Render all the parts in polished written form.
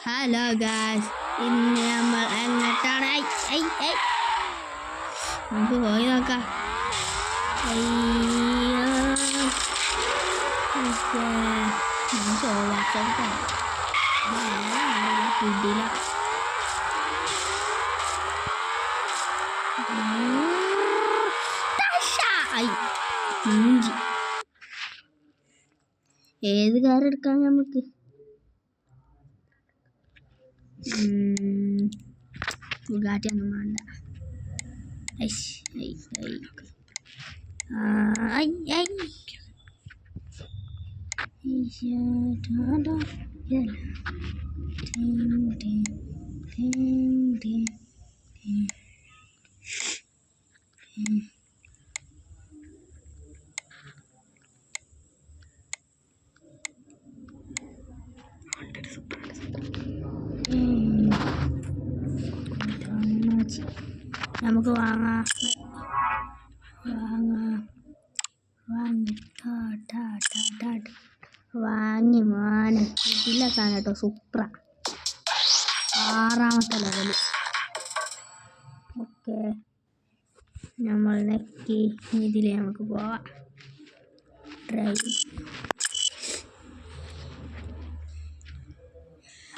Hello guys, ഇന്ന് നമ്മൾ എങ്ങോട്ടാണ്? നമുക്ക് പോയി നോക്കാം. ഏത് കാർ എടുക്കാം നമുക്ക്? ബുഗാട്ടി ഒന്നും വേണ്ട. നമുക്ക് വാങ്ങി മാനം ഇതില്ല സാധനം കേട്ടോ. സൂപ്പറാ, 6ാമത്തെ ലെവല്. ഓക്കെ, നമ്മൾ നെക്കി ഇതിൽ നമുക്ക് പോവാം. ഡ്രൈവ്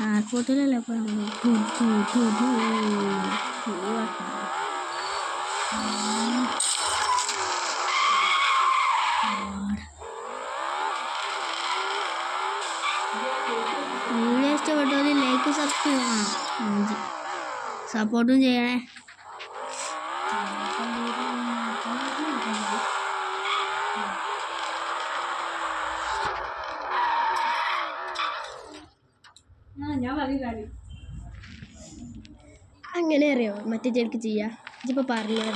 എയർപോർട്ടിലല്ലേ? അപ്പോൾ വീഡിയോ ഇഷ്ടപ്പെട്ടവർ ലൈക്ക് സബ്സ്ക്രൈബ് ചെയ്യണം, സപ്പോർട്ടും ചെയ്യണേ. അങ്ങനെ അറിയോ? മറ്റേ ചെടിക്ക് ചെയ്യാ. ഇതിപ്പോൾ പറഞ്ഞാൽ